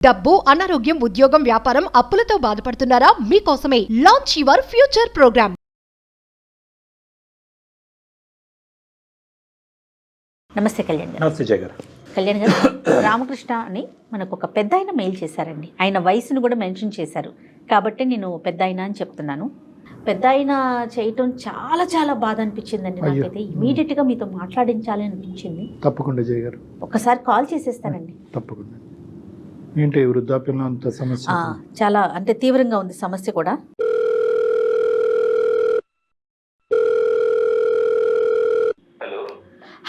డబ్బు, అనారోగ్యం, ఉద్యోగం, వ్యాపారం, అప్పులతో బాధపడుతున్నారా? మీకోసమే లాంచ్ యువర్ ఫ్యూచర్ ప్రోగ్రామ్. నమస్తే కళ్యాణ్ గారు. నమస్తే జయ గారు. కళ్యాణ్ గారు, రామకృష్ణ అని మనకు ఒక పెద్ద ఆయన మెయిల్ చేశారండి. ఆయన వయసును కూడా మెన్షన్ చేశారు కాబట్టి నేను పెద్ద ఆయన అని చెప్తున్నాను. పెద్ద ఆయన చేయటం చాలా చాలా బాధ అనిపించిందండి నాకైతే. ఇమీడియట్గా మీతో మాట్లాడించాలి అనిపించింది. తప్పకుండా జయ గారు, ఒకసారి కాల్ చేసేస్తానండి. తప్పకుండా. ఏంటి వృద్ధాప్యంలో అంత సమస్య? చాలా అంటే తీవ్రంగా ఉంది సమస్య కూడా.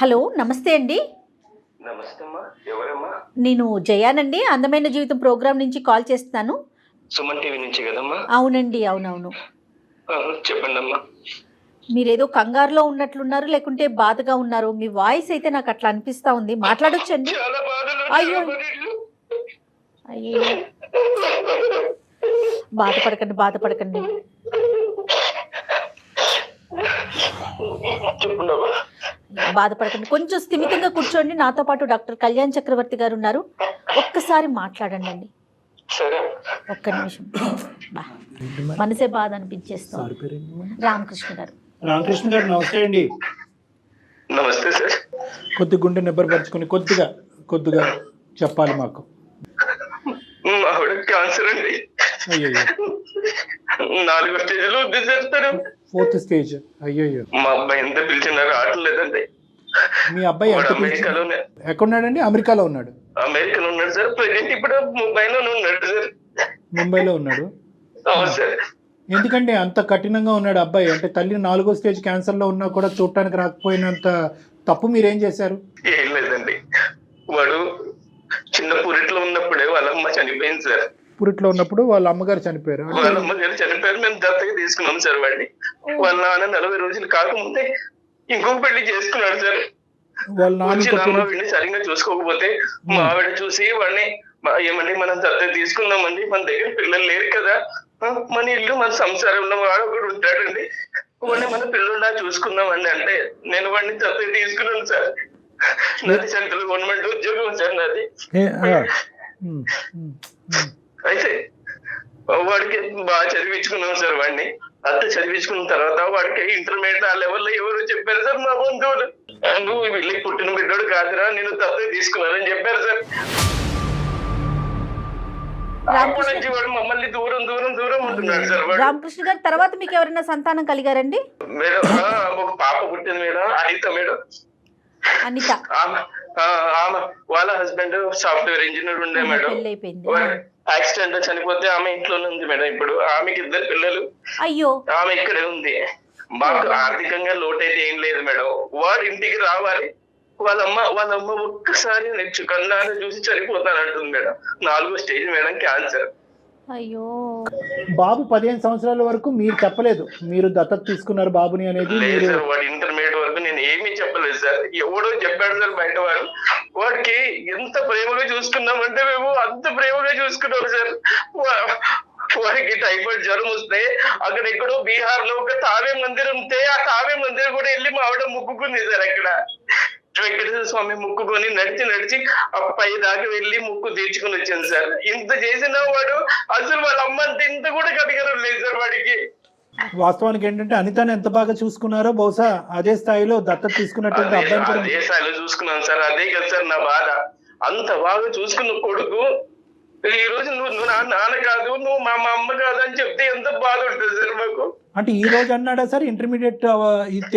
హలో, నమస్తే అండి. నేను జయానండి, అందమైన జీవితం ప్రోగ్రామ్ నుంచి కాల్ చేస్తున్నాను. సుమన్ టీవీ నుంచి కదమ్మా? అవునండి, అవునవును. చెప్పండి అమ్మా. మీరేదో కంగారులో ఉన్నట్లున్నారు, లేకుంటే బాధగా ఉన్నారు. మీ వాయిస్ అయితే నాకు అట్లా అనిపిస్తా ఉంది. మాట్లాడొచ్చండి? అయ్యో అయ్యో, బాధపడకండి బాధపడకండి. బాధపడకండి, కొంచెం స్థిమితంగా కూర్చోండి. నాతో పాటు డాక్టర్ కళ్యాణ్ చక్రవర్తి గారు ఉన్నారు. ఒక్కసారి మాట్లాడండి అండి, ఒక్క నిమిషం. మనసే బాధ అనిపించేస్తాం. రామకృష్ణ గారు. రామకృష్ణ గారు నమస్తే అండి. నమస్తే సార్. కొద్ది గుండె నిబ్బరపరుచుకుని కొద్దిగా చెప్పాలి మాకు. ఆవిడ క్యాన్సర్ అండి. అయ్యో, 4వ స్టేజ్లో ఉంది సార్. 4th stage. అయ్యో, మా అబ్బాయి ఎంత పిలిచినా రావట్లేదండి. మీ అబ్బాయి ఎక్కడున్నాడండి? అమెరికాలో ఉన్నాడు. అమెరికాలో ఉన్నాడు సార్. ప్రెసెంట్ ఇప్పుడు ముంబైలో ఉన్నాడు సార్. ముంబైలో ఉన్నాడు. అవును సార్. ఎందుకంటే అంత కఠినంగా ఉన్నాడు అబ్బాయి? అంటే తల్లి 4వ స్టేజ్ క్యాన్సర్ లో ఉన్నా కూడా చూడటానికి రాకపోయినంత తప్పు మీరేం చేశారు? ఏం లేదండి, వాడు చిన్న పురిట్లో ఉన్నప్పుడే వాళ్ళ అమ్మ చనిపోయింది సార్. పురిట్లో ఉన్నప్పుడు వాళ్ళ అమ్మగారు చనిపోయారు. వాళ్ళ అమ్మగారు చనిపోయారు. మేము దత్తగా తీసుకున్నాం సార్ వాడిని. వాళ్ళ నాన్న 40 రోజులు కాకముందే ఇంకొక పెళ్లి చేసుకున్నాడు సార్. వాళ్ళ నాన్న సరిగ్గా చూసుకోకపోతే మా ఆవిడ చూసి వాడిని ఏమండి మనం దత్తత తీసుకుందామండి, మన దగ్గర పిల్లలు లేరు కదా, మన ఇల్లు మన సంసారంలో వాడు ఒకడు ఉంటాడండి, వాడిని మన పిల్లల్లా చూసుకుందామండి అంటే నేను వాడిని దత్తత తీసుకున్నాను సార్. నాది సెంట్రల్ గవర్నమెంట్ ఉద్యోగం సార్ నాది. అయితే వాడికి బాగా చదివించుకున్నాం సార్ వాడిని. అంత చదివించుకున్న తర్వాత వాడికి ఇంటర్మీడియట్ ఆ లెవెల్లో ఎవరు చెప్పారు సార్, మా బంధువులు, నువ్వు వీళ్ళకి పుట్టిన బిడ్డోడు కాదురా, నేను దత్తత తీసుకున్నానని చెప్పారు సార్. అప్పటి నుంచి వాడు మమ్మల్ని దూరం ఉంటున్నాడు సార్. రామకృష్ణ గారు, తర్వాత మీకు ఎవరైనా సంతానం కలిగారండి? మేడం ఒక పాప పుట్టింది మేడం, అనిత మేడం. అనిత ఆమె వాళ్ళ హస్బెండ్ సాఫ్ట్వేర్ ఇంజనీర్ ఉండే మేడం. యాక్సిడెంట్ చనిపోతే ఆమె ఇంట్లోనే ఉంది మేడం. ఇప్పుడు ఆమెకి 2 పిల్లలు. అయ్యో, ఆమె ఇక్కడే ఉంది. మాకు ఆర్థికంగా లోటు అయితే ఏం లేదు మేడం. వాడు ఇంటికి రావాలి, వాళ్ళ అమ్మ ఒక్కసారి కన్నాను చూసి చనిపోతానంటుంది మేడం. 4వ స్టేజ్ మేడం క్యాన్సర్. అయ్యో, బాబు 15 సంవత్సరాల వరకు మీరు చెప్పలేదు మీరు దత్తత తీసుకున్నారు బాబుని అనేది? లేదు సార్, వాడు ఇంటర్మీడియట్ వరకు నేను ఏమీ చెప్పలేదు సార్. ఎవడో చెప్పాడు సార్ బయట వాడు. వాడికి ఎంత ప్రేమగా చూసుకున్నామంటే మేము అంత ప్రేమగా చూసుకున్నాం సార్. వాడికి టైఫాయిడ్ జ్వరం వస్తే అక్కడ ఎక్కడో బీహార్ లో ఒక తావే మందిరం ఉంటే ఆ తావే మందిరం కూడా వెళ్ళి మా ఆవిడ ముక్కుకుంది సార్. అక్కడ వెంకటేశ్వర స్వామి ముక్కుకొని నడిచి ఆ పై దాకా వెళ్ళి ముక్కు తీర్చుకుని వచ్చాను సార్. ఇంత చేసిన వాడు అసలు వాళ్ళ అమ్మ అంత ఇంత కూడా కడిగడం లేదు సార్ వాడికి. వాస్తవానికి ఏంటంటే అనితని ఎంత బాగా చూసుకున్నారో బహుశా అదే స్థాయిలో దత్తత తీసుకున్నట్టు అదే స్థాయిలో చూసుకున్నాను సార్. అదే కదా సార్ నా బాధ. అంత బాగా చూసుకున్న కొడుకు ఈ రోజు నువ్వు నాన్న కాదు, నువ్వు మా అమ్మ కాదు అని చెప్తే ఎంత బాధ ఉంటుంది సార్ మాకు. అంటే ఈ రోజు అన్నాడా సార్? ఇంటర్మీడియట్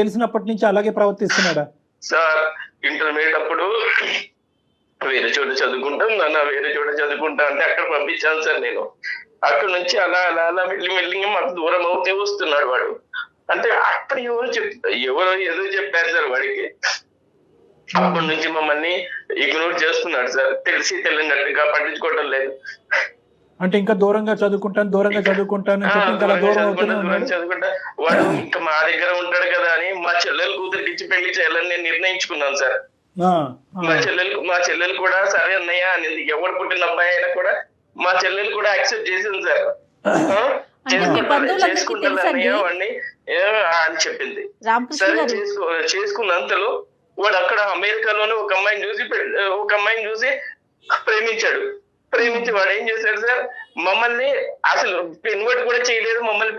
తెలిసినప్పటి నుంచి అలాగే ప్రవర్తిస్తున్నాడా సార్? ఇంటర్మీడియట్ అప్పుడు వేరే చోట చదువుకుంటాం నాన్న, వేరే చోట చదువుకుంటా అంటే అక్కడ పంపించాను సార్ నేను. అక్కడ నుంచి అలా మెల్లిగా మాకు దూరం అవుతే వస్తున్నాడు వాడు. అంటే అప్పుడు ఎవరో ఏదో చెప్పారు సార్ వాడికి. అప్పటి నుంచి మమ్మల్ని ఇగ్నోర్ చేస్తున్నాడు సార్. తెలిసి తెలియనట్టుగా పట్టించుకోవడం లేదు. అంటే ఇంకా దూరంగా చదువుకుంటాను చదువుకుంటా వాడు ఇంకా మా దగ్గర ఉంటాడు కదా అని మా చెల్లెలు కూతురికి ఇచ్చి పెళ్లి చేయాలని నేను నిర్ణయించుకున్నాను సార్. మా చెల్లెలు కూడా సరే అన్నయ్య అనేది. ఎవరు పుట్టిన అబ్బాయి అయినా కూడా మా చెల్లెలు కూడా యాక్సెప్ట్ చేసింది సార్. చేసుకుంటాను అన్నయ్య వాడిని అని చెప్పింది. సరే చేసుకున్నంతలో వాడు అక్కడ అమెరికాలోనే ఒక అమ్మాయిని చూసి ప్రేమించాడు. ప్రేమించి వాడు ఏం చేశాడు సార్, మమ్మల్ని అసలు ఇన్వైట్ కూడా చేయలేదు, మమ్మల్ని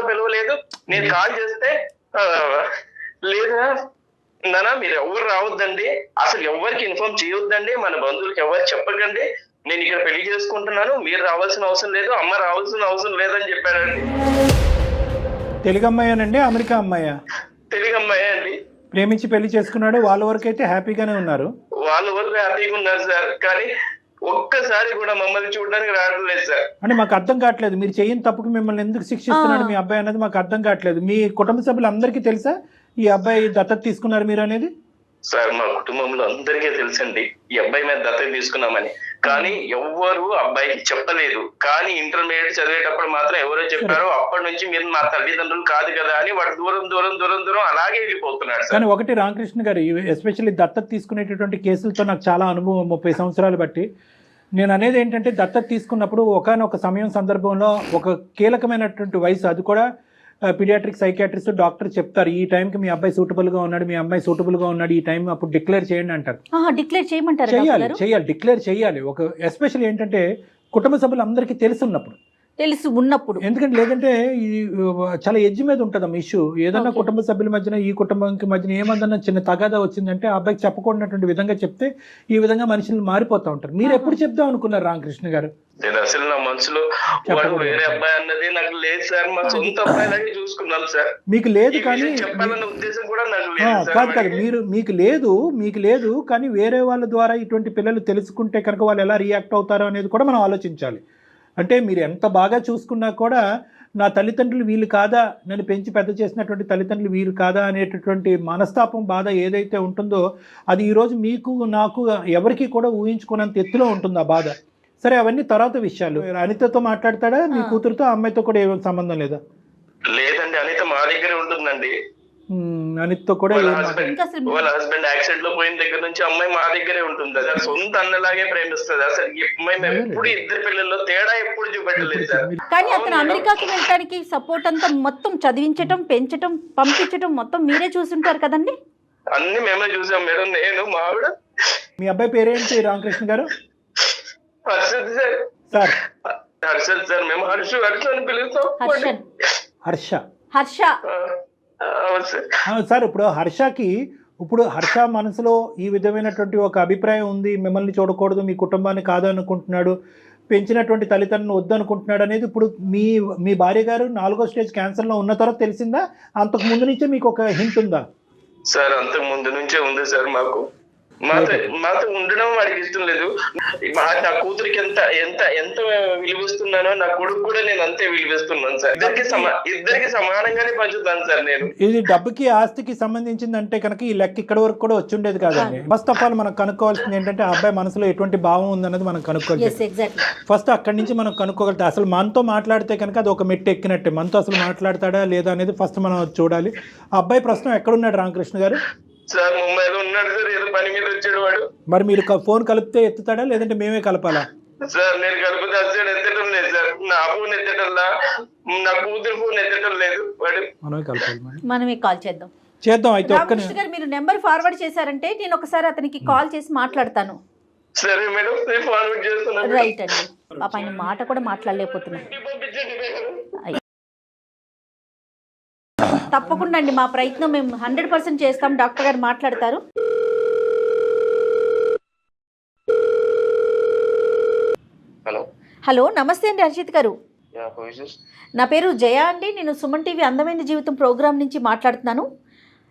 పిలవలేదు. నేను కాల్ చేస్తే లేదా నానా మీరు ఎవరు రావద్దండి, అసలు ఎవరికి ఇన్ఫార్మ్ చేయొద్దండి, మన బంధువులకి ఎవరికి చెప్పకండి, నేను ఇక్కడ పెళ్లి చేసుకుంటున్నాను, మీరు రావాల్సిన అవసరం లేదు, అమ్మ రావాల్సిన అవసరం లేదని చెప్పాడండి. తెలుగు అమ్మాయేనండి, అమెరికా అమ్మాయా? తెలుగు అమ్మాయి అండి. ప్రేమించి పెళ్లి చేసుకున్నాడు, వాళ్ళ వరకు అయితే హ్యాపీగానే ఉన్నారు. వాళ్ళ వరకు హ్యాపీగా ఉన్నారు సార్, కానీ ఒక్కసారి కూడా మమ్మల్ని చూడడానికి రావడం లేదు సార్. అంటే మాకు అర్థం కావట్లేదు, మీరు చేయని తప్పుకు మిమ్మల్ని ఎందుకు శిక్షిస్తున్నాడు మీ అబ్బాయి అనేది మాకు అర్థం కావట్లేదు. మీ కుటుంబ సభ్యులు అందరికీ తెలుసా ఈ అబ్బాయి దత్తత తీసుకున్నారు మీరు అనేది? సార్ మా కుటుంబంలో అందరికీ తెలుసండి ఈ అబ్బాయి మీద దత్తత తీసుకున్నామని, కానీ ఎవ్వరు అబ్బాయికి చెప్పలేదు. కానీ ఇంటర్మీడియట్ చదివేటప్పుడు మాత్రం ఎవరో చెప్పారు, అప్పటి నుంచి మీరు నా తల్లిదండ్రులు కాదు కదా అని వాడు దూరం అలాగే వెళ్ళిపోతున్నాడు. కానీ ఒకటి రామకృష్ణ గారు, ఎస్పెషల్లీ దత్తత తీసుకునేటటువంటి కేసులతో నాకు చాలా అనుభవం 30 సంవత్సరాలు బట్టి. నేను అనేది ఏంటంటే దత్తత తీసుకున్నప్పుడు ఒకానొక సమయం సందర్భంలో ఒక కీలకమైనటువంటి వయసు, అది కూడా పీడియాట్రిక్ సైకియాట్రిస్ట్ డాక్టర్ చెప్తారు, ఈ టైంకి మీ అబ్బాయి సూటబుల్గా ఉన్నాడు, మీ అమ్మాయి సూటబుల్గా ఉన్నాడు, ఈ టైం అప్పుడు డిక్లేర్ చేయండి అంటారు. డిక్లేర్ చేయమంటారు? చేయాలి, డిక్లేర్ చేయాలి. ఒక ఎస్పెషల్లీ ఏంటంటే కుటుంబ సభ్యులు అందరికీ తెలిసి ఉన్నప్పుడు, ఎందుకంటే లేదంటే ఇది చాలా ఎడ్జ్ మీద ఉంటుందమ్మా ఇష్యూ. ఏదన్నా కుటుంబ సభ్యుల మధ్యన, ఈ కుటుంబానికి మధ్యన ఏమన్నా చిన్న తగాదా వచ్చిందంటే ఆ అబ్బాయికి చెప్పకూడనటువంటి విధంగా చెప్తే ఈ విధంగా మనుషులు మారిపోతూ ఉంటారు. మీరు ఎప్పుడు చెప్దాం అనుకున్నారు రామకృష్ణ గారు? నేను అసలు నా మనసులో వాడు వేరే అబ్బాయి అన్నది నాకు లేదు సార్, మా సొంత అబ్బాయిలాగే చూసుకున్నాం సార్. మీకు లేదు కానీ చెప్పాలన్న ఉద్దేశం కూడా నాకు లేదు. కాదు మీకు లేదు కానీ వేరే వాళ్ళ ద్వారా ఇటువంటి పిల్లలు తెలుసుకుంటే కనుక వాళ్ళు ఎలా రియాక్ట్ అవుతారో అనేది కూడా మనం ఆలోచించాలి. అంటే మీరు ఎంత బాగా చూసుకున్నా కూడా నా తల్లిదండ్రులు వీళ్ళు కాదా, నన్ను పెంచి పెద్ద చేసినటువంటి తల్లిదండ్రులు వీరు కాదా అనేటటువంటి మనస్తాపం, బాధ ఏదైతే ఉంటుందో అది ఈరోజు మీకు నాకు ఎవరికి కూడా ఊహించుకున్నంత ఎత్తులో ఉంటుంది ఆ బాధ. సరే, అవన్నీ తర్వాత విషయాలు. అనితతో మాట్లాడతాడా మీ కూతురుతో? అమ్మాయితో కూడా ఏమైనా సంబంధం లేదా? లేదండి, అనిత మా దగ్గరే ఉంటుందండి. అనితతో కూడా వాళ్ళ హస్బెండ్ యాక్సిడెంట్ లో పోయిన దగ్గర నుంచి అమ్మాయి మా దగ్గరే ఉంటుంది. అసలు సొంత అన్నలాగే ప్రేమిస్తుంది. అసలు మేము ఎప్పుడు ఇద్దరు పిల్లల్లో తేడా ఎప్పుడు చూపెట్టలేదు సార్. కానీ అతను అమెరికాకి వెళ్ళడానికి సపోర్ట్ అంతా మొత్తం చదివించటం, పెంచటం, పంపించటం మొత్తం మీరే చూసుంటారు కదండి? అన్ని మేమే చూసాం మేడం, నేను మా ఆవిడ. మీ అబ్బాయి పేరేంటి రామకృష్ణ గారు? హర్షద్ సార్. హర్షద్ సార్, మేము హర్ష అని పిలుస్తాం. హర్ష సార్, ఇప్పుడు హర్ష మనసులో ఈ విధమైనటువంటి ఒక అభిప్రాయం ఉంది, మిమ్మల్ని చూడకూడదు, మీ కుటుంబాన్ని కాదనుకుంటున్నాడు, పెంచినటువంటి తల్లిదండ్రులను వద్దనుకుంటున్నాడు అనేది ఇప్పుడు మీ భార్య గారు 4వ స్టేజ్ క్యాన్సర్లో ఉన్న తర్వాత తెలిసిందా? అంతకు ముందు నుంచే మీకు ఒక హింట్ ఉందా? సార్ అంతకు ముందు నుంచే ఉంది సార్. మాతో ఉండడం వాడికి ఇష్టం లేదు. నా కూతురికి ఎంత విలువిస్తున్నానో నా కొడుకు కూడా నేను అంతే విలువిస్తున్నాను సార్. ఇద్దరికి సమానంగానే పంచుతాను సార్ నేను. ఇది డబ్బుకి ఆస్తికి సంబంధించిందంటే కనుక ఈ లెక్క ఇక్కడ వరకు కూడా వచ్చి ఉండేది కాదండి. ఫస్ట్ ఆఫ్ ఆల్ మనం కనుక్కోవాల్సింది ఏంటంటే ఆ అబ్బాయి మనసులో ఎటువంటి భావం ఉందన్నది మనం కనుక్కోవాలి. ఫస్ట్ అక్కడి నుంచి మనం కనుక్కోగలితే అసలు మనతో మాట్లాడితే కనుక అది ఒక మెట్టు ఎక్కినట్టే. మనతో అసలు మాట్లాడతాడా లేదా అనేది ఫస్ట్ మనం చూడాలి. ఆ అబ్బాయి ప్రస్తుతం ఎక్కడున్నాడు రామకృష్ణ గారు? సార్ ముంబైలో ఉన్నాడు సార్, ఏదో పని మీద వచ్చాడు వాడు. మరి మీరు ఫోన్ కలిపితే ఎత్తుతాడా లేదంటే మేమే కలపాలా? సార్ నేను కలిపితే అసలు ఎత్తడం లేదు సార్. నా ఫోన్ ఎత్తటంలా, నా కూతురు ఫోన్ ఎత్తడం లేదు. వాడు మనమే కలపాలి. మనమే కాల్ చేద్దాం. అయితే రామకృష్ణ గారు మీరు నెంబర్ ఫార్వర్డ్ చేశారంటే నేను ఒకసారి అతనికి కాల్ చేసి మాట్లాడతాను. సరే మేడం, నేను ఫార్వర్డ్ చేస్తున్నాను. రైట్ అండి. పాప ఆయన మాట కూడా మాట్లాడలేకపోతున్నాను. తప్పకుండా అండి, మా ప్రయత్నం మేము 100% చేస్తాం. డాక్టర్ గారు మాట్లాడతారు. హలో, నమస్తే అండి హర్షిత్ గారు. నా పేరు జయ అండి. నేను సుమన్ టీవీ అందమైన జీవితం ప్రోగ్రామ్ నుంచి మాట్లాడుతున్నాను.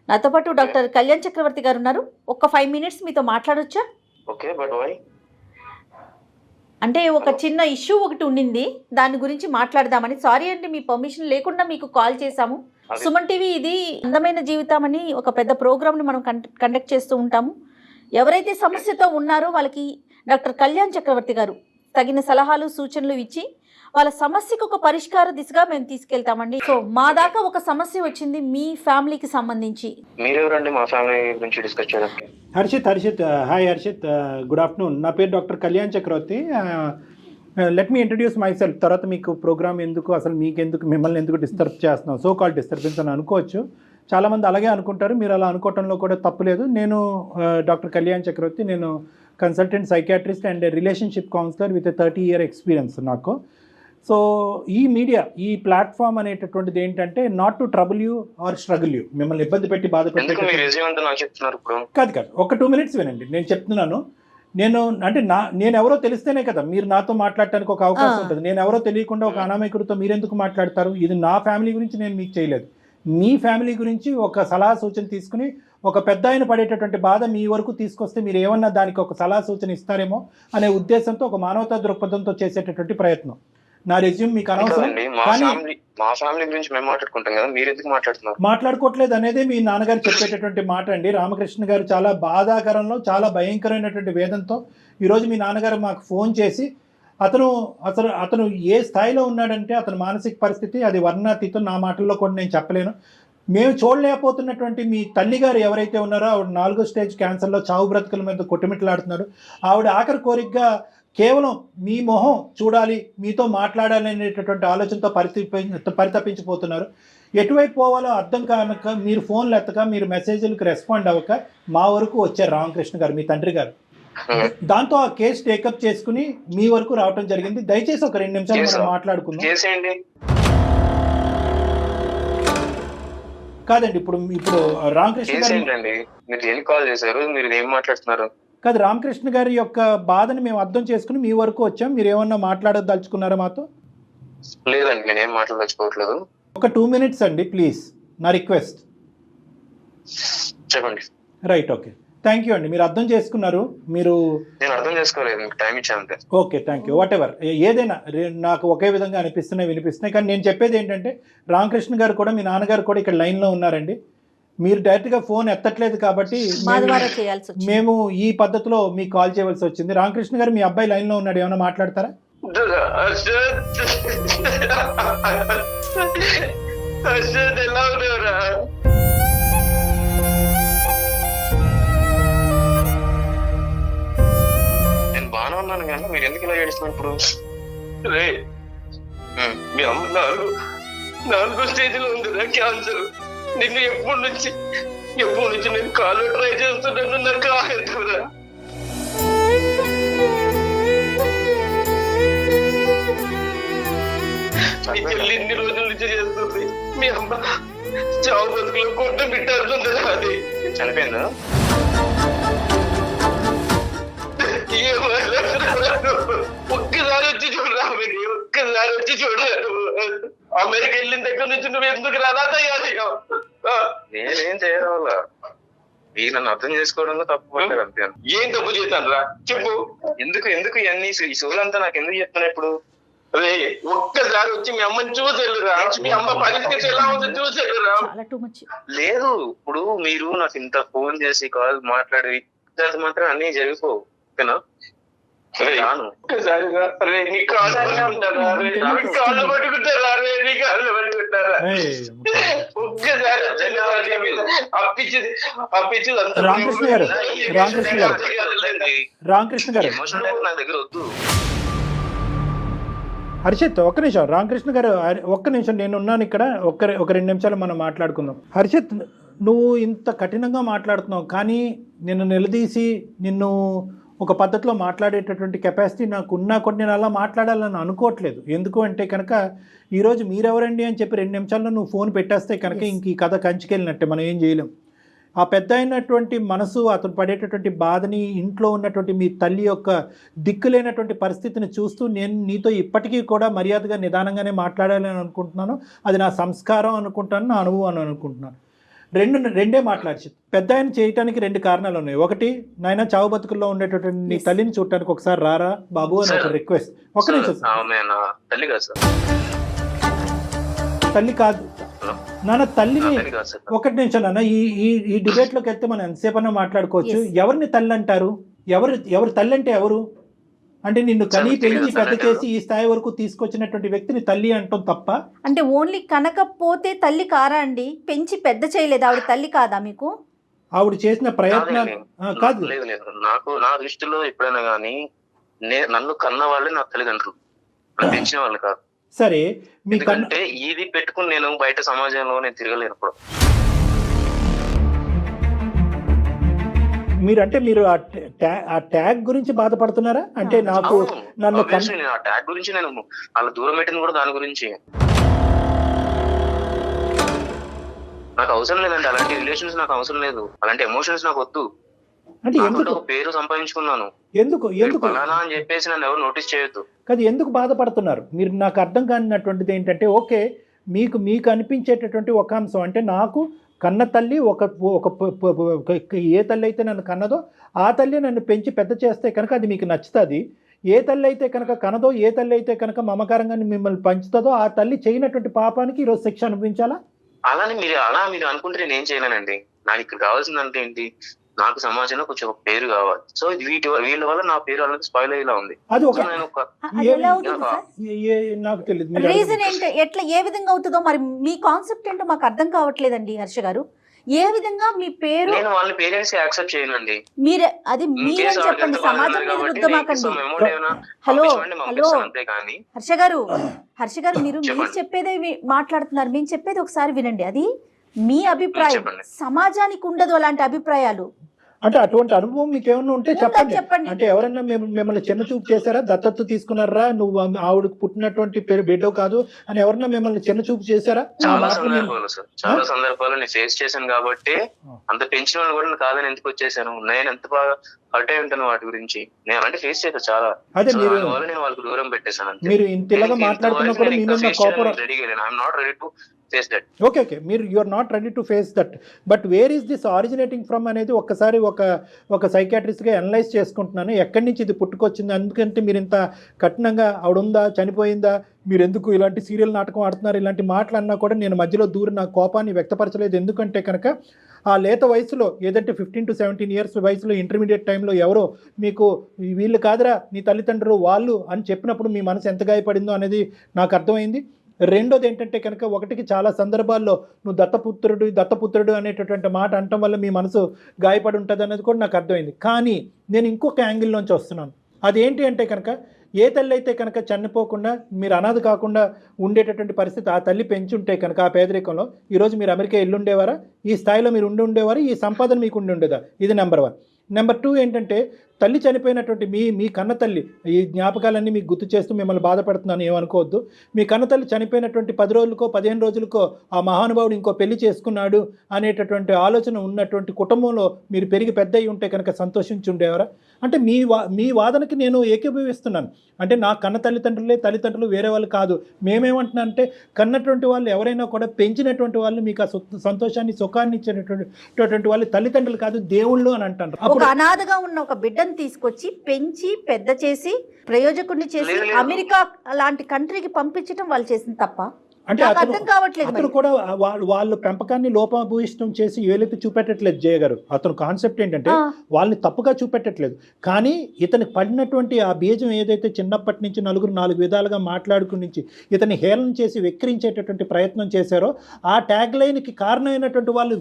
నాతో పాటు డాక్టర్ కళ్యాణ్ చక్రవర్తి గారు ఉన్నారు. ఒక 5 minutes మీతో మాట్లాడొచ్చా? Okay, but why? అంటే ఒక చిన్న ఇష్యూ ఒకటి ఉండింది, దాని గురించి మాట్లాడదామని. సారీ అండి, మీ పర్మిషన్ లేకుండా మీకు కాల్ చేశాము. సుమన్ టీవీ ఇది అందమైన జీవితం అని ఒక పెద్ద ప్రోగ్రామ్ని మనం కండక్ట్ చేస్తూ ఉంటాము. ఎవరైతే సమస్యతో ఉన్నారో వాళ్ళకి డాక్టర్ కళ్యాణ్ చక్రవర్తి గారు తగిన సలహాలు సూచనలు ఇచ్చి వాళ్ళ సమస్యకు ఒక పరిష్కార దిశగా మేము తీసుకెళ్తామండి. సో మా దాకా ఒక సమస్య వచ్చింది మీ ఫ్యామిలీకి సంబంధించి. మీరెవరండి మా ఫ్యామిలీ గురించి డిస్కస్ చేయడానికి? Harshit, hi Harshit, good afternoon. నా పేరు doctor Kalyan Chakravarthy. Let me introduce myself. తర్వాత మీకు ప్రోగ్రామ్ ఎందుకు, అసలు మీకెందుకు, మిమ్మల్ని ఎందుకు డిస్టర్బ్ చేస్తున్నాం, సో కాల్ డిస్టర్బెన్స్ అని అనుకోవచ్చు. చాలామంది అలాగే అనుకుంటారు, మీరు అలా అనుకోవటంలో కూడా తప్పులేదు. నేను డాక్టర్ కళ్యాణ్ చక్రవర్తి, నేను consultant psychiatrist and relationship counsellor with 30-year experience నాకు. సో ఈ మీడియా, ఈ ప్లాట్ఫామ్ అనేటటువంటిది ఏంటంటే not to trouble you or struggle you, మిమ్మల్ని ఇబ్బంది పెట్టి బాధ ఎందుకు మీరు రెజ్యూమ్ అంతా నాకు చెప్తున్నారు ఇప్పుడు? కాదు ఒక 2 minutes వినండి, నేను చెప్తున్నాను. నేను ఎవరో తెలిస్తేనే కదా మీరు నాతో మాట్లాడటానికి ఒక అవకాశం ఉంటుంది. నేను ఎవరో తెలియకుండా ఒక అనామకుడితో మీరెందుకు మాట్లాడతారు? ఇది నా ఫ్యామిలీ గురించి నేను మీకు చేయలేదు, మీ ఫ్యామిలీ గురించి ఒక సలహా సూచన తీసుకుని ఒక పెద్ద ఆయన పడేటటువంటి బాధ మీ వరకు తీసుకొస్తే మీరు ఏమన్నా దానికి ఒక సలహా సూచన ఇస్తారేమో అనే ఉద్దేశంతో, ఒక మానవతా దృక్పథంతో చేసేటటువంటి ప్రయత్నం. నా రెజ్యూమ్ మీకు అనవసరం. మా ఫ్యామిలీ గురించి మేము మాట్లాడుకుంటాం కదా, మీరు ఎందుకు మాట్లాడుతున్నారు? మాట్లాడుకోవట్లేదు అనేది మీ నాన్నగారు చెప్పేటటువంటి మాట అండి. రామకృష్ణ గారు చాలా బాధాకరంలో, చాలా భయంకరమైనటువంటి వేదంతో ఈరోజు మీ నాన్నగారు మాకు ఫోన్ చేసి అతను ఏ స్థాయిలో ఉన్నాడంటే అతని మానసిక పరిస్థితి అది వర్ణాతీతం. నా మాటల్లో కూడా నేను చెప్పలేను. మేము చూడలేకపోతున్నటువంటి మీ తల్లిగారు ఎవరైతే ఉన్నారో ఆవిడ 4వ స్టేజ్ క్యాన్సర్లో చావు బ్రతుకుల మీద కొట్టుమిట్లాడుతున్నారు. ఆవిడ ఆఖరి కోరికగా కేవలం మీ మొహం చూడాలి, మీతో మాట్లాడాలి అనేటటువంటి ఆలోచనతో పరితపించిపోతున్నారు. ఎటువైపు పోవాలో అర్థం కానక మీరు ఫోన్లు ఎత్తక, మీరు మెసేజ్లకు రెస్పాండ్ అవ్వక మా వరకు వచ్చారు రామకృష్ణ గారు, మీ తండ్రి గారు. దాంతో ఆ కేసు టేకప్ చేసుకుని మీ వరకు రావటం జరిగింది. దయచేసి ఒక 2 నిమిషాలు మనం మాట్లాడుకుందాం. కాదండి, ఇప్పుడు రామకృష్ణ గారు కాదు, రామకృష్ణ గారి యొక్క బాధని మేము అర్థం చేసుకుని మీ వరకు వచ్చాం. మీరు ఏమన్నా మాట్లాడదలుచుకున్నారా మాతో? లేదండి, నేనేం మాట్లాడదలుచుకోవట్లేదు. ఒక 2 minutes అండి ప్లీజ్, నా రిక్వెస్ట్. చెప్పండి. రైట్, ఓకే, థ్యాంక్ యూ అండి. మీరు అర్థం చేసుకున్నారు. నేను అర్థం చేసుకోలేదు, టైం ఇచ్చాను. Okay, thank you. What ever, ఏదైనా నాకు ఒకే విధంగా వినిపిస్తున్నాయి. కానీ నేను చెప్పేది ఏంటంటే రామకృష్ణ గారు కూడా, మీ నాన్నగారు కూడా ఇక్కడ లైన్లో ఉన్నారండి. మీరు డైరెక్ట్గా ఫోన్ ఎత్తట్లేదు కాబట్టి మేము ఈ పద్ధతిలో మీకు కాల్ చేయవలసి వచ్చింది. రామకృష్ణ గారు, మీ అబ్బాయి లైన్లో ఉన్నాడు, ఏమైనా మాట్లాడతారా? నేను బాగానే ఉన్నాను కానీ మీరు ఎందుకు ఇలా ఏడుస్తున్నారు ఇప్పుడు? మీ అమ్మ 4వ స్టేజ్లో ఉందిరా క్యాన్సర్. నిన్ను ఎప్పటి నుంచి నేను కాలు ట్రై చేస్తున్నాను, నాకు ఆగదురా. మీ చెల్లి ఇన్ని రోజుల నుంచి చేస్తుంది. మీ అమ్మ చావు బతుకులో కొట్టు బిట్టాడుతుంది. అది చనిపోయిందా? ఒక్కసారి వచ్చి చూడరా, ఒక్కసారి వచ్చి చూడరాదు. అమెరికా వెళ్ళిన దగ్గర నుంచి నువ్వు ఎందుకు రాదా తయారయ్యావు? నేనేం చేయడం, మీరు నన్ను అర్థం చేసుకోవడంలో తప్పు పడ్డారు అంతే. ఏం తప్పు చేశాను రా చెప్పు. ఎందుకు ఇవన్నీ ఈ సోలంతా నాకు ఎందుకు చెప్తున్నా ఇప్పుడు? అదే ఒక్కసారి వచ్చి మీ అమ్మని చూసేళ్ళురా, మీ అమ్మ పరిస్థితి ఎలా ఉందో చూసేళ్ళురా. లేదు, ఇప్పుడు మీరు నాకు ఇంత ఫోన్ చేసి కాల్ మాట్లాడి మాత్రం అన్ని జరిగిపోవు, ఓకేనా? రామకృష్ణ గారు, హర్షిత్ ఒక్క నిమిషం. రామకృష్ణ గారు ఒక్క నిమిషం, నేను ఉన్నాను ఇక్కడ. ఒక 2 నిమిషాలు మనం మాట్లాడుకుందాం. హర్షిత్, నువ్వు ఇంత కఠినంగా మాట్లాడుతున్నావు, కానీ నిన్ను నిలదీసి నిన్ను ఒక పద్ధతిలో మాట్లాడేటటువంటి కెపాసిటీ నాకు ఉన్నా కూడా నేను అలా మాట్లాడాలని అనుకోవట్లేదు. ఎందుకు అంటే కనుక ఈరోజు మీరెవరండి అని చెప్పి 2 నిమిషాల్లో నువ్వు ఫోన్ పెట్టేస్తే కనుక ఇంక ఈ కథ కంచికెళ్ళినట్టే, మనం ఏం చేయలేం. ఆ పెద్ద అయినటువంటి మనసు, అతను పడేటటువంటి బాధని, ఇంట్లో ఉన్నటువంటి మీ తల్లి యొక్క దిక్కులేనటువంటి పరిస్థితిని చూస్తూ నేను నీతో ఇప్పటికీ కూడా మర్యాదగా నిదానంగానే మాట్లాడాలని అనుకుంటున్నాను. అది నా సంస్కారం అనుకుంటాను, నా అనుభవం అని అనుకుంటున్నాను. రెండే మాట్లాడి పెద్ద ఆయన చేయటానికి 2 కారణాలు ఉన్నాయి. ఒకటి, నాయన చావు బతుకుల్లో ఉండేటటువంటి నీ తల్లిని చూడటానికి ఒకసారి రారా బాబు అని ఒక రిక్వెస్ట్. ఒక నిమిషం, తల్లి కాదు నాన్న, తల్లిని. 1 నిమిషం నాన్న, ఈ డిబేట్ లోకి వెళ్తే మనం ఎంతసేపైనా మాట్లాడుకోవచ్చు. ఎవరిని తల్లి అంటారు? ఎవరు తల్లి అంటే ఎవరు? అంటే నిన్ను కనీ పెంచి పెద్ద చేసి ఈ స్థాయి వరకు తీసుకొచ్చినటువంటి వ్యక్తిని తల్లి అంటాం తప్ప. అంటే ఓన్లీ కనకపోతే తల్లి కారా అండి? పెంచి పెద్ద చేయలేదు, ఆవిడ తల్లి కాదా మీకు? ఆవిడ చేసిన ప్రయత్నాలు కాదు. నాకు నా దృష్టిలో ఎప్పుడైనా కానీ నన్ను కన్న వాళ్ళే నా తల్లిదండ్రులు, పెంచిన వాళ్ళు కాదు. సరే, మీకంటే ఇది పెట్టుకుని నేను బయట సమాజంలో నేను తిరగలేనప్పుడు. మీరు ఆ ట్యాగ్ గురించి బాధపడుతున్నారా? అంటే నాకు నన్ను నేను ఆ ట్యాగ్ గురించి నేను వాళ్ళ దూరం పెట్టింది కూడా దాని గురించి. నాకు అవసరం లేదండి అలాంటి రిలేషన్స్, నాకు అవసరం లేదు అలాంటి ఎమోషన్స్, నాకు వద్దు. అంటే ఎందుకు ఒక పేరు సంపాదించుకున్నాను, ఎందుకు ఫలానా అని చెప్పేసి నన్ను ఎవరు నోటీస్ చేయొద్దు. కాదు, ఎందుకు బాధపడుతున్నారు మీరు? నాకు అర్థం కానినటువంటిది ఏంటంటే, ఓకే మీకు అనిపించేటటువంటి ఒక అంశం అంటే, నాకు కన్న తల్లి ఏ తల్లి అయితే నన్ను కన్నదో ఆ తల్లి నన్ను పెంచి పెద్ద చేస్తే కనుక అది మీకు నచ్చుతుంది. ఏ తల్లి అయితే కనుక కనదో, ఏ తల్లి అయితే కనుక మమకారంగా మిమ్మల్ని పెంచుతుందో ఆ తల్లి చేయనటువంటి పాపానికి ఈరోజు శిక్ష అనిపించాలా? మీరు అనుకుంటే నేను ఏం చేయలేనండి. నాకు ఇక్కడ కావాల్సిందంటే ఏంటి, నాకు సమాజంలో కొంచెం ఒక పేరు కావాలి. సో వీళ్ళ వల్ల నా పేరు అనేది స్పాయిల్ అయ్యేలా ఉంది. అది ఒక నాకు తెలియదు రీజన్ ఏంటి, ఎట్లా ఏ విధంగా అవుతుందో మరి మీ కాన్సెప్ట్ ఏంటో మాకు అర్థం కావట్లేదండి హర్ష గారు. ఏ విధంగా మీ పేరు, నేను వాళ్ళ పేరెంట్స్ యాక్సెప్ట్ చేయనండి. మీరే అది మీరే చెప్పండి, సమాజం మీద రుద్దమాకండి. హలో హర్ష గారు మీరు చెప్పేదే మాట్లాడుతున్నారు, మేము చెప్పేది ఒకసారి వినండి. అది మీ అభిప్రాయం, సమాజానికి ఉండదు అలాంటి అభిప్రాయాలు. అంటే అటువంటి అనుభవం మీకు ఏమన్నా ఉంటే చెప్పండి. అంటే ఎవరైనా మిమ్మల్ని చిన్న చూపు చేశారా? దత్తత తీసుకున్నారా? నువ్వు ఆవిడకు పుట్టినటువంటి బిడ్డో కాదు అని ఎవరన్నా మిమ్మల్ని చిన్న చూపు చేశారా? చాలా సందర్భాలు నేను ఫేస్ చేశాను కాబట్టి అంత పెంచిన వాళ్ళు కూడా కాదని ఎందుకు వచ్చేసాను. నేను ఎంత బాగా హర్ట్ అయి ఉంటాను వాటి గురించి. నేను అలాంటి ఫేస్ చేశాను చాలా. అదే నేను వాళ్ళకి దూరం పెట్టేశాను. మీరు ఇంతలాగా మాట్లాడుతున్నప్పుడు I'm not ready to face that. Okay, మీరు you are not ready to face that. But where is this originating from అనేది ఒక్కసారి ఒక సైకాట్రిస్ట్గా అనలైజ్ చేసుకుంటున్నాను. ఎక్కడి నుంచి ఇది పుట్టుకొచ్చింది? ఎందుకంటే మీరు ఇంత కఠినంగా ఆవిడ ఉందా, చనిపోయిందా, మీరు ఎందుకు ఇలాంటి సీరియల్ నాటకం ఆడుతున్నారు, ఇలాంటి మాటలు అన్నా కూడా నేను మధ్యలో దూరి నా కోపాన్ని వ్యక్తపరచలేదు. ఎందుకంటే కనుక ఆ లేత వయసులో, ఏదంటే 15 to 17 years వయసులో, ఇంటర్మీడియట్ టైంలో ఎవరో మీకు వీళ్ళు కాదురా నీ తల్లిదండ్రులు వాళ్ళు అని చెప్పినప్పుడు మీ మనసు ఎంత గాయపడిందో అనేది నాకు అర్థమైంది. రెండోది ఏంటంటే కనుక, ఒకటికి చాలా సందర్భాల్లో నువ్వు దత్తపుత్రుడు అనేటటువంటి మాట అనటం వల్ల మీ మనసు గాయపడి ఉంటుంది అనేది కూడా నాకు అర్థమైంది. కానీ నేను ఇంకొక యాంగిల్లోంచి వస్తున్నాను. అదేంటి అంటే కనుక, ఏ తల్లి అయితే కనుక చనిపోకుండా మీరు అనాథ కాకుండా ఉండేటటువంటి పరిస్థితి ఆ తల్లి పెంచుంటే కనుక ఆ పేదరికంలో ఈరోజు మీరు అమెరికా వెళ్ళుండేవారా? ఈ స్థాయిలో మీరు ఉండేవారా? ఈ సంపాదన మీకు ఉండేదా? ఇది నెంబర్ 1. నెంబర్ 2 ఏంటంటే, తల్లి చనిపోయినటువంటి మీ కన్న తల్లి, ఈ జ్ఞాపకాలన్నీ మీకు గుర్తు చేస్తూ మిమ్మల్ని బాధపడుతున్నాను ఏమనుకోవద్దు. మీ కన్న తల్లి చనిపోయినటువంటి 10 రోజులకో 15 రోజులకో ఆ మహానుభావుడు ఇంకో పెళ్లి చేసుకున్నాడు అనేటటువంటి ఆలోచన ఉన్నటువంటి కుటుంబంలో మీరు పెరిగి పెద్ద అయి ఉంటే కనుక సంతోషించి ఉండేవారా? అంటే మీ వాదనకి నేను ఏకీభవిస్తున్నాను. అంటే నా కన్న తల్లిదండ్రులు వేరే వాళ్ళు కాదు. మేమేమంటున్నా అంటే, కన్నటువంటి వాళ్ళు ఎవరైనా కూడా పెంచినటువంటి వాళ్ళు మీకు ఆ సంతోషాన్ని సుఖాన్ని ఇచ్చేటటువంటి వాళ్ళు తల్లిదండ్రులు కాదు, దేవుళ్ళు అని అంటారు. ఒక అనాథగా ఉన్న ఒక బిడ్డను తీసుకొచ్చి పెంచి పెద్ద చేసి ప్రయోజకుడిని చేసి అమెరికా లాంటి కంట్రీకి పంపించడం వాళ్ళు చేసిన తప్ప అంటే అతను కూడా వాళ్ళ పెంపకాన్ని లోపభూయిష్టం చేసి ఏలైతే చూపెట్టట్లేదు జయ గారు. అతను కాన్సెప్ట్ ఏంటంటే వాళ్ళని తప్పుగా చూపెట్టట్లేదు, కానీ ఇతనికి పడినటువంటి ఆ బీజం ఏదైతే చిన్నప్పటి నుంచి నలుగురు 4 విధాలుగా మాట్లాడుకుని నుంచి ఇతన్ని హేళన చేసి వెక్కిరించేటటువంటి ప్రయత్నం చేశారో ఆ ట్యాగ్ లైన్కి కారణమైనటువంటి వాళ్ళు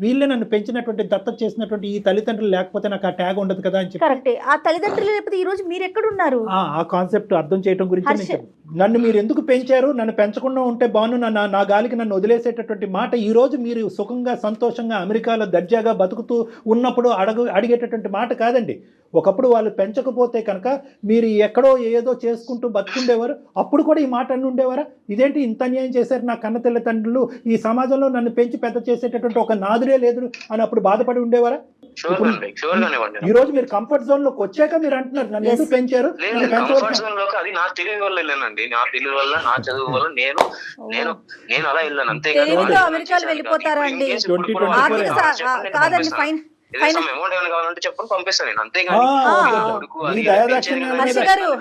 వీళ్ళే నన్ను పెంచినటువంటి దత్తత చేసినటువంటి ఈ తల్లిదండ్రులు లేకపోతే నాకు ఆ ట్యాగ్ ఉండదు కదా అని చెప్పి. కరెక్టే. ఆ తల్లిదండ్రులు లేకపోతే ఈ రోజు మీరు ఎక్కడున్నారు? ఆ కాన్సెప్ట్ అర్థం చేయడం గురించి నన్ను మీరు ఎందుకు పెంచారు, నన్ను పెంచకుండా ఉంటే బాను, నా గాలికి నన్ను వదిలేసేటటువంటి మాట ఈ రోజు మీరు సుఖంగా సంతోషంగా అమెరికాలో దర్జాగా బతుకుతూ ఉన్నప్పుడు అడిగేటటువంటి మాట కాదండి. ఒకప్పుడు వాళ్ళు పెంచకపోతే కనుక మీరు ఎక్కడో ఏదో చేసుకుంటూ బతుకుండేవారు. అప్పుడు కూడా ఈ మాట అన్ని ఉండేవారా? ఇదేంటి ఇంత అన్యాయం చేశారు నా కన్న తల్లిదండ్రులు, ఈ సమాజంలో నన్ను పెంచి పెద్ద చేసేటటువంటి ఒక నాదురే లేదు అని అప్పుడు బాధపడి ఉండేవారా? ఈ రోజు మీరు కంఫర్ట్ జోన్ లోకి వచ్చాక మీరు అంటున్నారు నన్ను ఎందుకు పెంచారు. అది నా తెలివి వల్ల వెళ్ళానండి, నా తెలివి వల్ల, నా చదువు వల్ల నేను అలా వెళ్ళాను అంతే. అమెరికాలో వెళ్ళిపోతారా అండి?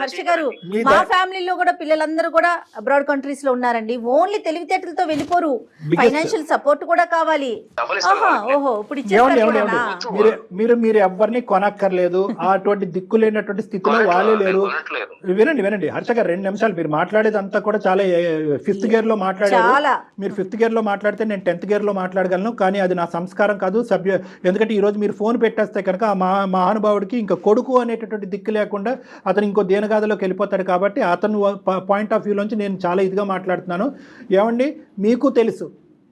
హర్ష గారు మా ఫ్యామిలీలో కూడా పిల్లలందరూ కూడా అబ్రాడ్ కంట్రీస్ లో ఉన్నారండి. ఓన్లీ తెలివితేటలతో వెళ్ళిపోరు, ఫైనాన్షియల్ సపోర్ట్ కూడా కావాలి. ఓహో, ఇప్పుడు మీరు ఎవరిని కొనక్కర్లేదు, అటువంటి దిక్కు లేనటువంటి స్థితిలో వాళ్ళే లేరు. వినండి హర్ష గారు, 2 నిమిషాలు. మీరు మాట్లాడేది అంతా కూడా చాలా 5th గేర్ లో మాట్లాడారు. మీరు 5th గేర్ లో మాట్లాడితే నేను 10th గేర్ లో మాట్లాడగలను, కానీ అది నా సంస్కారం కాదు. ఎందుకంటే ఈరోజు మీరు ఫోన్ పెట్టేస్తే కనుక ఆ మహానుభావుడికి ఇంకా కొడుకు అనేటటువంటి దిక్కు లేకుండా అతను ఇంకో దేనగాథలోకి వెళ్ళిపోతాడు. కాబట్టి అతను పాయింట్ ఆఫ్ వ్యూలోంచి నేను చాలా ఇదిగా మాట్లాడుతున్నాను. ఏమండి, మీకు తెలుసు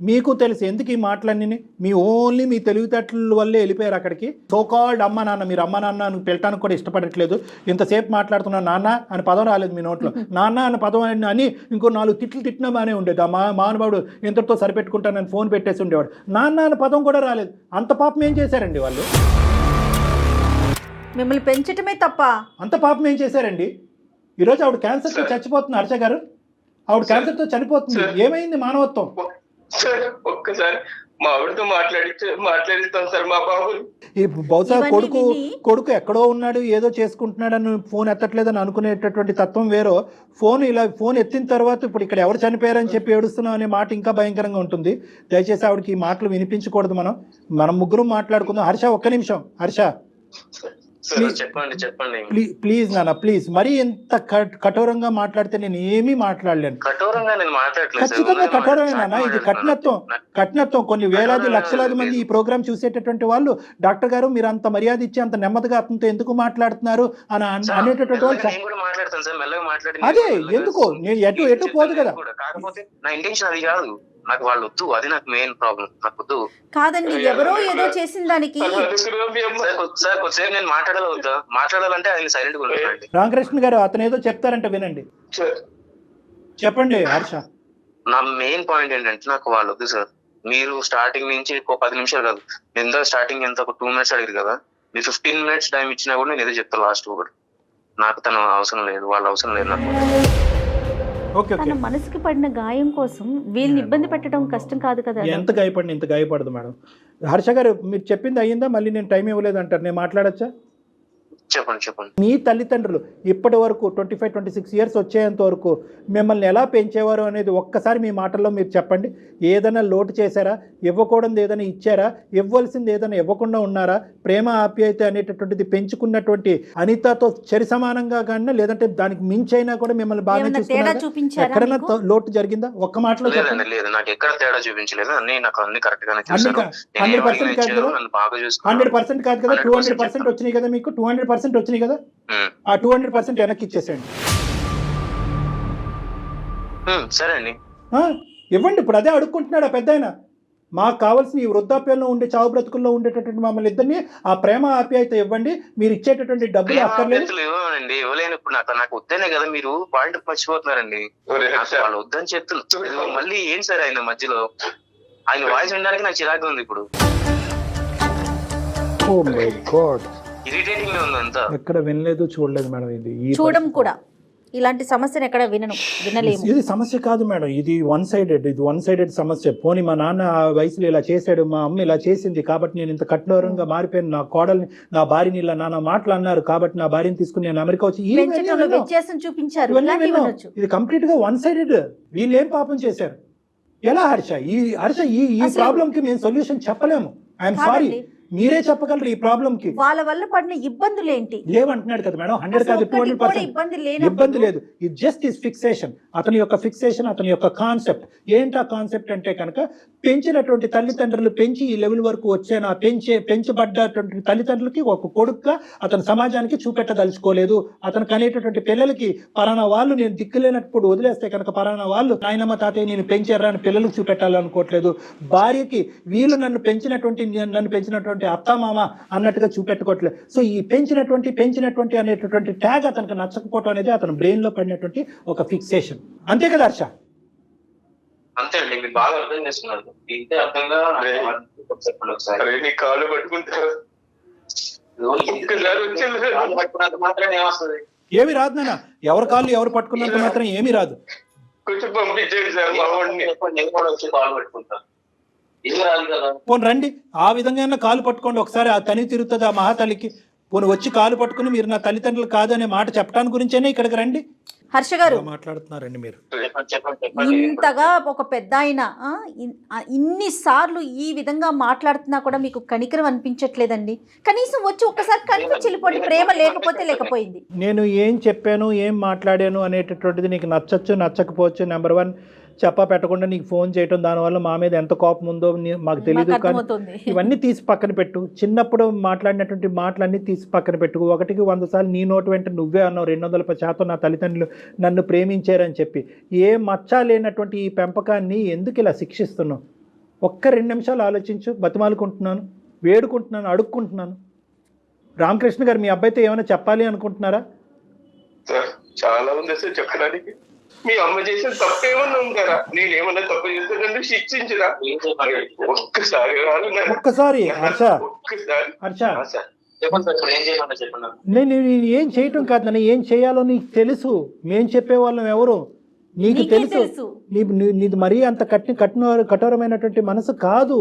మీకు తెలుసు ఎందుకు ఈ మాటలన్నీ. మీ ఓన్లీ మీ తెలివితేటల వల్లే వెళ్ళిపోయారు అక్కడికి. సోకాల్డ్ అమ్మ నాన్న, మీరు అమ్మ నాన్న అని పిలటానికి కూడా ఇష్టపడట్లేదు. ఇంతసేపు మాట్లాడుతున్నా నాన్న అని పదం రాలేదు మీ నోట్లో. నాన్న అనే పదం అని ఇంకో 4 తిట్లు తిట్టినా బాగానే ఉండేది. ఆ మానవుడు ఇంతటితో సరిపెట్టుకుంటానని ఫోన్ పెట్టేసి ఉండేవాడు. నాన్న అనే పదం కూడా రాలేదు. అంత పాపం ఏం చేశారండి వాళ్ళు? మిమ్మల్ని పెంచటమే తప్ప అంత పాపం ఏం చేశారండి? ఈరోజు ఆవిడ క్యాన్సర్తో చచ్చిపోతుంది. హర్ష గారు, ఆవిడ క్యాన్సర్తో చనిపోతుంది. ఏమైంది మానవత్వం? సార్ ఒక్కసారి మా ఆవిడతో మాట్లాడిస్తాం సార్ మా బాబు. ఈ బహుశా కొడుకు ఎక్కడో ఉన్నాడు, ఏదో చేసుకుంటున్నాడని ఫోన్ ఎత్తట్లేదని అనుకునేటటువంటి తత్వం వేరో, ఫోన్ ఎత్తిన తర్వాత ఇప్పుడు ఇక్కడ ఎవరు చనిపోయారని చెప్పి ఏడుస్తున్నాం అనే మాట ఇంకా భయంకరంగా ఉంటుంది. దయచేసి ఆవిడకి ఈ మాటలు వినిపించకూడదు. మనం ముగ్గురు మాట్లాడుకుందాం. హర్ష ఒక్క నిమిషం. హర్ష చెప్పండి ప్లీజ్ నాన్న, ప్లీజ్. మరీ ఎంత కఠోరంగా మాట్లాడితే నేను ఏమీ మాట్లాడలేను. కఠోరంగా నేను మాట్లాడలేదు. ఖచ్చితంగా కఠోరమే నాన్న. ఇది కఠినత్వం. కొన్ని వేలాది లక్షలాది మంది ఈ ప్రోగ్రామ్ చూసేటటువంటి వాళ్ళు, డాక్టర్ గారు మీరు అంత మర్యాద ఇచ్చి అంత నెమ్మదిగా అతనితో ఎందుకు మాట్లాడుతున్నారు అని అనేటటువంటి వాళ్ళు. అదే ఎందుకు నేను ఎటు పోదు కదా. కాకపోతే నా ఇంటెన్షన్ అది కాదు, నాకు వాళ్ళు వద్దు, అది నాకు మెయిన్ ప్రాబ్లం. నాకు వద్దు కాదండి, ఎవరో ఏదో చేసిన దానికి. సార్ కొద్దిసేపు నేను మాట్లాడాలంటే ఆయన సైలెంట్ గా ఉంటానండి. రామకృష్ణ గారు అతను ఏదో చెప్తారంట, వినండి. చెప్పండి హర్ష. నా మెయిన్ పాయింట్ ఏంటంటే నాకు వాళ్ళు వద్దు సార్. మీరు స్టార్టింగ్ నుంచి 10 నిమిషాలు కాదు, ఎంత స్టార్టింగ్ ఎంత ఒక 2 minutes అడిగారు కదా, మీరు 15 minutes టైం ఇచ్చినా కూడా నేను ఏదో చెప్తాను లాస్ట్ ఒకటి. నాకు తన అవసరం లేదు, వాళ్ళ అవసరం లేదు నాకు. తన మనసుకి పడిన గాయం కోసం వీళ్ళని ఇబ్బంది పెట్టడం కష్టం కాదు కదా. ఎంత గాయపడిన ఇంత గాయపడదు మేడం. హర్ష గారు మీరు చెప్పింది అయ్యిందా? మళ్ళీ నేను టైం ఇవ్వలేదు అంటారు, నేను మాట్లాడచ్చా? చెప్పండి. మీ తల్లిదండ్రులు ఇప్పటి వరకు 25-26 years వచ్చేంత వరకు మిమ్మల్ని ఎలా పెంచేవారు అనేది ఒక్కసారి మీ మాటల్లో మీరు చెప్పండి. ఏదైనా లోటు చేశారా? ఇవ్వకూడదు ఏదైనా ఇచ్చారా? ఇవ్వాల్సింది ఏదైనా ఇవ్వకుండా ఉన్నారా? ప్రేమ ఆప్యాయత అనేటటువంటిది పెంచుకున్నటువంటి అనితతో సరి సమానంగా కానీ, లేదంటే దానికి మించైనా కూడా మిమ్మల్ని బాగా చూసుకున్నారా? ఎక్కడైనా లోటు జరిగిందా? ఒక్క మాటలో చెప్పండి. లేదు, నాకు ఎక్కడ తేడా చూపించలేదు. అన్ని కరెక్ట్ గానే 100% కాదు కదా, 100% కాదు కదా, 200% వచ్చినాయి కదా మీకు. 200% వచ్చినాయి కదా, ఆ 200% వెనక్కి ఇచ్చేసేయండి. సరే అండి, ఇవ్వండి. ఇప్పుడు అదే అడుక్కుంటున్నాడు ఆ పెద్దాయన. మాకు కావాల్సిన ఈ వృద్ధాప్యంలో ఉండే చావు బ్రతుకుల్లో ఉండేటటువంటి మమ్మల్ని ఇద్దరిని ఆ ప్రేమ ఆప్యాయత ఇవ్వండి. మీరు ఇచ్చేటటువంటి డబ్బులు అక్కర్లేదు. ఇవ్వలేను. ఇప్పుడు నాకు వద్దనే కదా మీరు పాయింట్ మర్చిపోతున్నారండి. వాళ్ళు వద్దని చెప్తున్నారు మళ్ళీ ఏం సార్ ఆయన మధ్యలో. ఆయన వాయిస్ వినడానికి నాకు చిరాకు ఉంది ఇప్పుడు. ఇరిటేటింగ్ ఉంది అంతా. ఎక్కడ వినలేదు, చూడలేదు మేడం. ఇది చూడడం కూడా ఇలాంటి సమస్యను ఎక్కడ వినలేము. ఇది సమస్య కాదు మేడం, ఇది వన్ సైడెడ్ సమస్య. పోనీ మా నాన్న ఆ వయసులో ఇలా చేశాడు, మా అమ్మ ఇలా చేసింది కాబట్టి నేను ఇంత కఠోరంగా మారిపోయాను, నా కోడల్ని నా భార్యని ఇలా నాన్న మాటలు అన్నారు కాబట్టి నా భార్యని తీసుకుని నేను అమెరికా వచ్చి చూపించారు. ఇది కంప్లీట్ గా వన్ సైడెడ్. వీళ్ళు ఏం పాపం చేశారు? ఎలా హర్ష? ఈ ప్రాబ్లం కి మేము సొల్యూషన్ చెప్పలేము. ఐఎమ్ సారీ, మీరే చెప్పగలరు ఈ ప్రాబ్లం కి. వాళ్ళ వల్ల పడిన ఇబ్బందులు ఏంటి లేవంటున్నాడు కదా మేడం. 100 కాదు, 200% ఇబ్బంది లేదు. ఇది జస్ట్ ఈస్ ఫిక్సేషన్. అతని యొక్క ఫిక్సేషన్, అతని యొక్క కాన్సెప్ట్. ఏంటా కాన్సెప్ట్ అంటే కనుక, పెంచినటువంటి తల్లిదండ్రులు పెంచి ఈ లెవెల్ వరకు వచ్చాను, ఆ పెంచబడ్డటువంటి తల్లిదండ్రులకి ఒక కొడుకుగా అతను సమాజానికి చూపెట్టదలుచుకోలేదు. అతను కనేటటువంటి పిల్లలకి పలానా వాళ్ళు నేను దిక్కులేనప్పుడు వదిలేస్తే కనుక పలానా వాళ్ళు నాయనమ్మ తాతయ్య నేను పెంచారా అని పిల్లలకు చూపెట్టాలనుకోవట్లేదు. భార్యకి వీళ్ళు నన్ను పెంచినటువంటి అత్తమామ అన్నట్టుగా చూపెట్టుకోవట్లేదు. సో ఈ పెంచినటువంటి అనేటటువంటి ట్యాగ్ అతనికి నచ్చకపోవటం అనేది అతని బ్రెయిన్ లో పడినటువంటి ఒక ఫిక్సేషన్. అంతే కదా హర్ష? అంతే అండి, మీరు బాగా అర్థం చేసుకున్నారు. ఇంతే అర్థంగా కాళ్ళు పట్టుకుంటారు మాత్రం ఏమొస్తుంది? ఏమి రాదు నాన్న. ఎవరి కాళ్ళు ఎవరు పట్టుకున్నంత మాత్రం ఏమీ రాదు. కొంచెం పంపించండి సార్, మా వాడిని వచ్చి కాళ్ళు పట్టుకుంటాను. పోనీ రండి, ఆ విధంగా కాలు పట్టుకోండి ఒకసారి. ఆ తని తిరుగుతుంది ఆ మహాతల్లికి. పోనీ వచ్చి కాలు పట్టుకుని మీరు నా తల్లిదండ్రులు కాదు అనే మాట చెప్పడానికి గురించేనే ఇక్కడికి రండి. హర్ష గారు మాట్లాడుతున్నారండి మీరు. ఇంతగా ఒక పెద్ద ఆయన ఇన్నిసార్లు ఈ విధంగా మాట్లాడుతున్నా కూడా మీకు కనికరం అనిపించట్లేదండి? కనీసం వచ్చి ఒక్కసారి కనిపించి వెళ్ళిపోండి. ప్రేమ లేకపోయింది. నేను ఏం చెప్పాను, ఏం మాట్లాడాను అనేటటువంటిది నీకు నచ్చచ్చు నచ్చకపోవచ్చు. నెంబర్ 1, చెప్పా పెట్టకుండా నీకు ఫోన్ చేయటం, దానివల్ల మా మీద ఎంత కోపం ఉందో మాకు తెలియదు. కానీ ఇవన్నీ తీసి పక్కన పెట్టు. చిన్నప్పుడు మాట్లాడినటువంటి మాటలన్నీ తీసి పక్కన పెట్టు. 1కి 100 సార్లు నీ నోటు వెంట నువ్వే అన్నావు 210% నా తల్లిదండ్రులు నన్ను ప్రేమించారని చెప్పి. ఏ మచ్చ లేనటువంటి ఈ పెంపకాన్ని ఎందుకు ఇలా శిక్షిస్తున్నావు? ఒక్క 2 నిమిషాలు ఆలోచించు. బతిమాలుకుంటున్నాను, వేడుకుంటున్నాను, అడుక్కుంటున్నాను. రామకృష్ణ గారు, మీ అబ్బాయితో ఏమైనా చెప్పాలి అనుకుంటున్నారా? సార్ చాలా ఉంది సార్ చెప్పడానికి. మీ అమ్మ చేసిన తప్పు ఏమన్నా ఉంటారా? నేను ఏమన్నా తప్పు చేస్తానంటే శిక్షించరా? ఒక్కసారి ఒక్కసారి హర్ష, ఒక్కసారి హర్ష, చెప్పండి సార్, ఇప్పుడు ఏం చేయమన్నా చెప్పండి. నేను ఏం చేయటం కాదు నాన్న, ఏం చేయాలో నీకు తెలుసు. మేం చెప్పేవాళ్ళం ఎవరు నీకు నీకే తెలుసు. తెలుసు. నీది మరీ అంత కఠోరమైనటువంటి మనసు కాదు.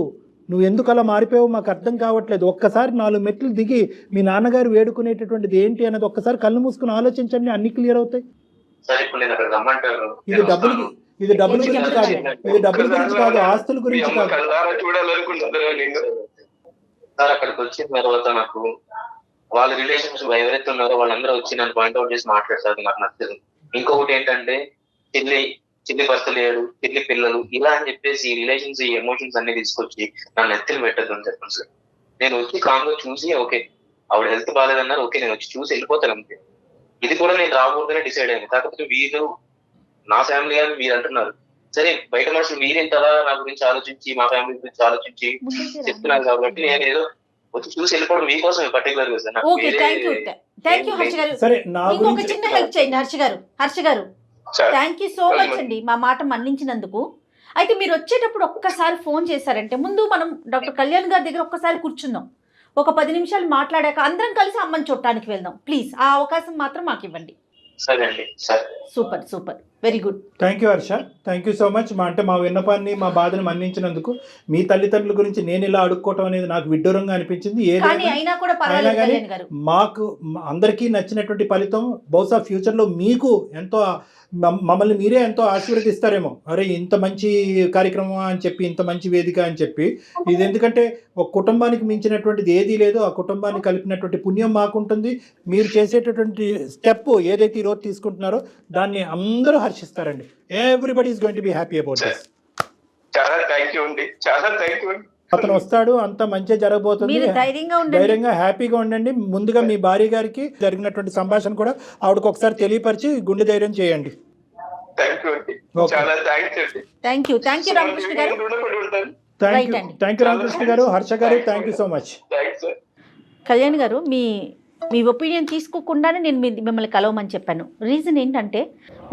నువ్వు ఎందుకు అలా మారిపోయావు మాకు అర్థం కావట్లేదు. ఒక్కసారి 4 మెట్లు దిగి మీ నాన్నగారు వేడుకునేటటువంటిది ఏంటి అన్నది ఒక్కసారి కళ్ళు మూసుకుని ఆలోచించండి, అన్ని క్లియర్ అవుతాయి. ఇది డబ్బులు గురించి కాదు, ఇది డబ్బుల గురించి కాదు, ఆస్తుల గురించి కాదు. చూడాలనుకుంటున్నారా నేను? సార్ అక్కడికి వచ్చిన తర్వాత నాకు వాళ్ళ రిలేషన్స్ ఎవరైతే ఉన్నారో వాళ్ళందరూ వచ్చి నన్ను పాయింట్అవుట్ చేసి మాట్లాడతారు, నాకు నచ్చదు. ఇంకొకటి ఏంటంటే చిల్లి భర్త లేడు, చిల్లి పిల్లలు ఇలా అని చెప్పేసి ఈ రిలేషన్స్, ఈ ఎమోషన్స్ అన్ని తీసుకొచ్చి నన్ను ఎత్తులు పెట్టద్దు అని చెప్పండి సార్. నేను వచ్చి కామ్గా చూసి ఓకే ఆవిడ హెల్త్ బాగాలేదన్నారు, ఓకే నేను వచ్చి చూసి వెళ్ళిపోతాను అంతే. ఇది కూడా నేను రాకూడదనే డిసైడ్ అయ్యాను. కాకపోతే వీళ్ళు నా ఫ్యామిలీ అని మీరు అంటున్నారు, సరే బయట మనుషులు మీరేంతలా నా గురించి ఆలోచించి మా ఫ్యామిలీ గురించి ఆలోచించి చెప్తున్నారు కాబట్టి నేను ఏదో వచ్చి చూసి వెళ్ళిపోవడం మీకోసం పర్టికులర్ గా sir. Okay, thank you Harsha గారు. సరే, నా ఇంకొక గురించి చిన్న హెల్ప్ చేయండి హర్ష గారు. థ్యాంక్ యూ సో మచ్ అండి మా మాట మన్నించినందుకు. అయితే మీరు వచ్చేటప్పుడు ఒక్కసారి ఫోన్ చేశారంటే ముందు మనం డాక్టర్ కళ్యాణ్ గారి దగ్గర ఒక్కసారి కూర్చుందాం, ఒక 10 నిమిషాలు మాట్లాడాక అందరం కలిసి అమ్మని చూడటానికి వెళ్దాం ప్లీజ్. ఆ అవకాశం మాత్రం మాకు ఇవ్వండి. సరే అండి, సరే. Super, very good. Thank you Harsha, thank you so much. మా విన్నపాన్ని, మా బాధను మన్నించినందుకు. మీ తల్లిదండ్రుల గురించి నేను ఇలా అడుక్కోవటం అనేది నాకు విడ్డూరంగా అనిపించింది. అయినా కూడా పర్వాలేదు కళ్యాణ్ గారు. మాకు అందరికీ నచ్చినటువంటి ఫలితం బహుశా ఫ్యూచర్లో మీకు ఎంతో మమ్మల్ని మీరే ఎంతో ఆశీర్వదిస్తారేమో. అరే ఇంత మంచి కార్యక్రమం అని చెప్పి, ఇంత మంచి వేదిక అని చెప్పి. ఇది ఎందుకంటే ఒక కుటుంబానికి మించినటువంటిది ఏదీ లేదు. ఆ కుటుంబాన్ని కలిపినటువంటి పుణ్యం మాకుంటుంది. మీరు చేసేటటువంటి స్టెప్ ఏదైతే ఈరోజు తీసుకుంటున్నారో దాన్ని అందరూ హర్షిస్తారండి. Everybody is going to be happy about this. చాలా థ్యాంక్ యూ అండి, చాలా థ్యాంక్ యూ. అతను వస్తాడు, అంత మంచిగా జరగబోతుంది. ధైర్యంగా హ్యాపీగా ఉండండి. ముందుగా మీ భార్య గారికి జరిగినటువంటి సంభాషణ కూడా ఆవిడకి ఒకసారి తెలియపరిచి గుండె ధైర్యం చేయండి. థ్యాంక్ యూ రామకృష్ణ గారు. థ్యాంక్ యూ రామకృష్ణ గారు. హర్ష గారు, thank you so much. Kalyan గారు, మీ ఒపీనియన్ తీసుకోకుండానే నేను మిమ్మల్ని కలవమని చెప్పాను. రీజన్ ఏంటంటే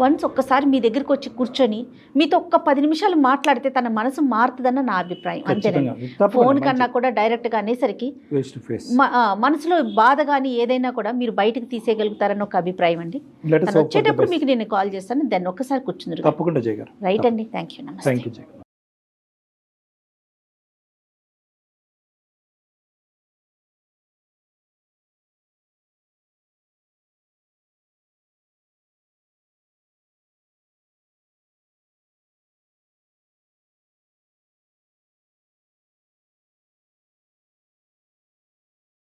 వన్స్ ఒక్కసారి మీ దగ్గరికి వచ్చి కూర్చొని మీతో ఒక్క 10 నిమిషాలు మాట్లాడితే తన మనసు మారుతుందన్న నా అభిప్రాయం. అంతేనండి, ఫోన్ కన్నా కూడా డైరెక్ట్గా అనేసరికి మనసులో బాధ కానీ ఏదైనా కూడా మీరు బయటకు తీసేయగలుగుతారని ఒక అభిప్రాయం అండి. తను వచ్చేటప్పుడు మీకు నేను కాల్ చేస్తాను, దాన్ని ఒక్కసారి కూర్చుందరు. తప్పకుండా చేయగలరు. రైట్ అండి, థ్యాంక్ యూ. నమస్తే.